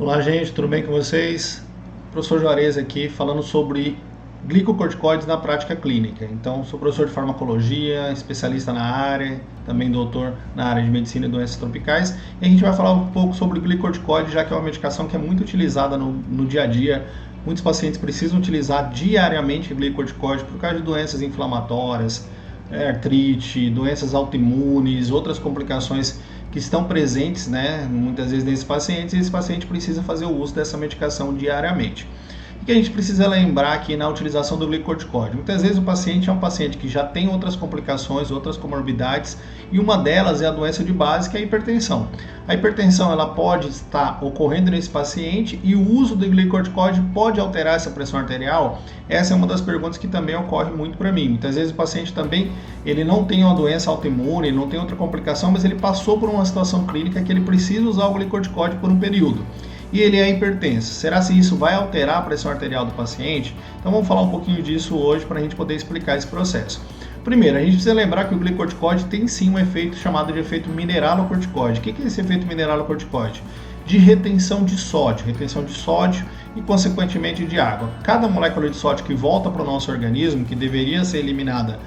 Olá, gente, tudo bem com vocês? Professor Juarez aqui falando sobre glicocorticoides na prática clínica. Então, sou professor de farmacologia, especialista na área, também doutor na área de medicina e doenças tropicais. E a gente vai falar um pouco sobre glicocorticoide, já que é uma medicação que é muito utilizada no dia a dia. Muitos pacientes precisam utilizar diariamente glicocorticoide por causa de doenças inflamatórias, artrite, doenças autoimunes, outras complicações que estão presentes, né, muitas vezes nesses pacientes, e esse paciente precisa fazer o uso dessa medicação diariamente. O que a gente precisa lembrar aqui na utilização do glicocorticoide? Muitas vezes o paciente é um paciente que já tem outras complicações, outras comorbidades, e uma delas é a doença de base, que é a hipertensão. A hipertensão ela pode estar ocorrendo nesse paciente e o uso do glicocorticoide pode alterar essa pressão arterial? Essa é uma das perguntas que também ocorre muito para mim. Muitas vezes o paciente também ele não tem uma doença autoimune, ele não tem outra complicação, mas ele passou por uma situação clínica que ele precisa usar o glicocorticoide por um período. E ele é hipertenso. Será que isso vai alterar a pressão arterial do paciente? Então vamos falar um pouquinho disso hoje para a gente poder explicar esse processo. Primeiro, a gente precisa lembrar que o glicocorticoide tem sim um efeito chamado de efeito mineralocorticoide. O que é esse efeito mineralocorticoide? De retenção de sódio e consequentemente de água. Cada molécula de sódio que volta para o nosso organismo, que deveria ser eliminada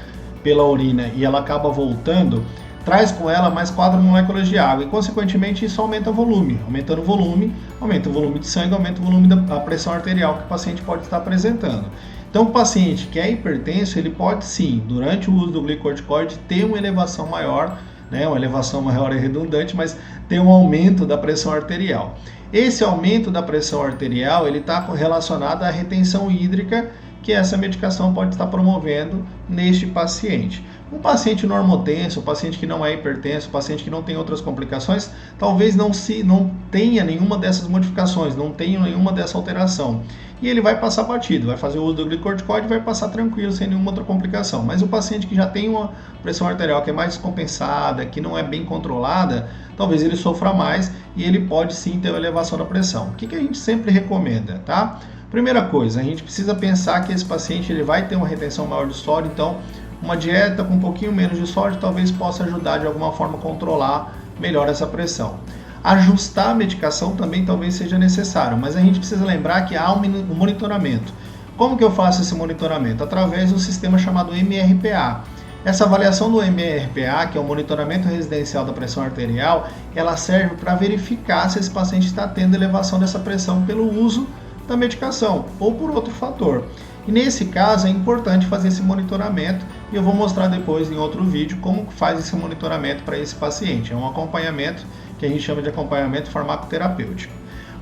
pela urina e ela acaba voltando, traz com ela mais 4 moléculas de água e, consequentemente, isso aumenta o volume. Aumentando o volume, aumenta o volume de sangue, aumenta o volume da pressão arterial que o paciente pode estar apresentando. Então, o paciente que é hipertenso, ele pode sim, durante o uso do glicocorticoide, ter uma elevação maior, né? Uma elevação maior é redundante, mas ter um aumento da pressão arterial. Esse aumento da pressão arterial, ele está relacionado à retenção hídrica que essa medicação pode estar promovendo neste paciente. Um paciente normotenso, um paciente que não é hipertenso, um paciente que não tem outras complicações, talvez não tenha nenhuma dessas modificações, não tenha nenhuma dessa alteração. E ele vai passar batido, vai fazer o uso do glicocorticoide e vai passar tranquilo, sem nenhuma outra complicação. Mas o paciente que já tem uma pressão arterial que é mais descompensada, que não é bem controlada, talvez ele sofra mais e ele pode sim ter uma elevação da pressão. O que a gente sempre recomenda, tá? Primeira coisa, a gente precisa pensar que esse paciente ele vai ter uma retenção maior de sódio, então uma dieta com um pouquinho menos de sódio talvez possa ajudar de alguma forma a controlar melhor essa pressão. Ajustar a medicação também talvez seja necessário, mas a gente precisa lembrar que há um monitoramento. Como que eu faço esse monitoramento? Através do sistema chamado MRPA. Essa avaliação do MRPA, que é o monitoramento residencial da pressão arterial, ela serve para verificar se esse paciente está tendo elevação dessa pressão pelo uso da medicação ou por outro fator. E nesse caso é importante fazer esse monitoramento e eu vou mostrar depois em outro vídeo como faz esse monitoramento para esse paciente. É um acompanhamento que a gente chama de acompanhamento farmacoterapêutico.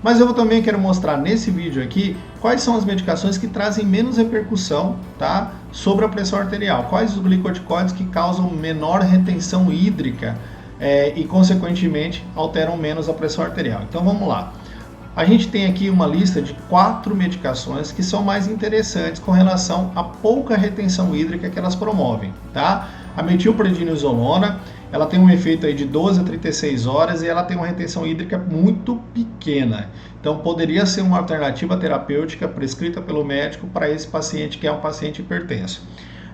Mas eu também quero mostrar nesse vídeo aqui quais são as medicações que trazem menos repercussão, tá, sobre a pressão arterial. Quais os glicocorticoides que causam menor retenção hídrica e consequentemente alteram menos a pressão arterial. Então vamos lá. A gente tem aqui uma lista de 4 medicações que são mais interessantes com relação à pouca retenção hídrica que elas promovem, tá? A metilprednisolona, ela tem um efeito aí de 12 a 36 horas e ela tem uma retenção hídrica muito pequena. Então poderia ser uma alternativa terapêutica prescrita pelo médico para esse paciente que é um paciente hipertenso.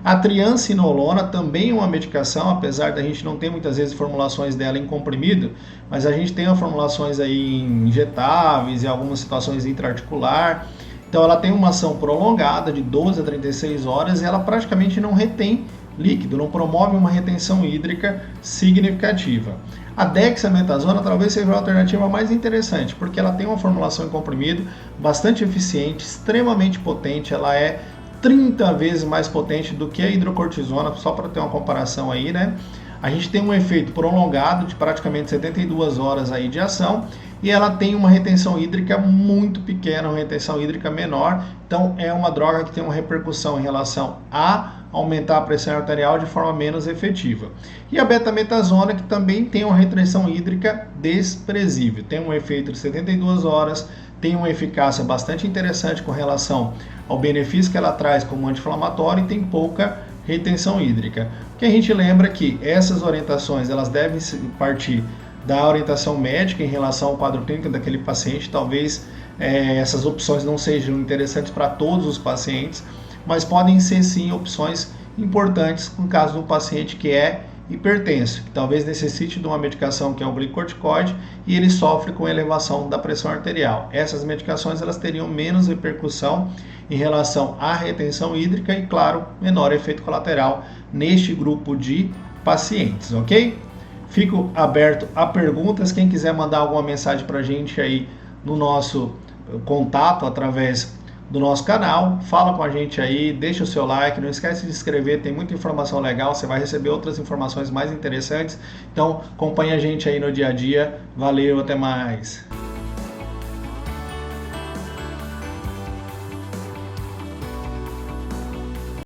A triancinolona também é uma medicação, apesar da gente não ter muitas vezes formulações dela em comprimido, mas a gente tem formulações aí em injetáveis e algumas situações intraarticular. Então ela tem uma ação prolongada de 12 a 36 horas e ela praticamente não retém líquido, não promove uma retenção hídrica significativa. A dexametasona talvez seja a alternativa mais interessante, porque ela tem uma formulação em comprimido bastante eficiente, extremamente potente, ela é 30 vezes mais potente do que a hidrocortisona, só para ter uma comparação aí, né? A gente tem um efeito prolongado de praticamente 72 horas aí de ação e ela tem uma retenção hídrica muito pequena, uma retenção hídrica menor, então é uma droga que tem uma repercussão em relação a aumentar a pressão arterial de forma menos efetiva. E a betametasona, que também tem uma retenção hídrica desprezível, tem um efeito de 72 horas, tem uma eficácia bastante interessante com relação ao benefício que ela traz como anti-inflamatório e tem pouca retenção hídrica. O que a gente lembra é que essas orientações elas devem partir da orientação médica em relação ao quadro clínico daquele paciente. Talvez essas opções não sejam interessantes para todos os pacientes, mas podem ser sim opções importantes no caso de um paciente que é hipertenso, que talvez necessite de uma medicação que é o glicocorticoide e ele sofre com elevação da pressão arterial. Essas medicações elas teriam menos repercussão em relação à retenção hídrica e, claro, menor efeito colateral neste grupo de pacientes, ok? Fico aberto a perguntas. Quem quiser mandar alguma mensagem para a gente aí no nosso contato através do nosso canal, fala com a gente aí, deixa o seu like, não esquece de se inscrever, tem muita informação legal, você vai receber outras informações mais interessantes. Então acompanha a gente aí no dia a dia. Valeu, até mais!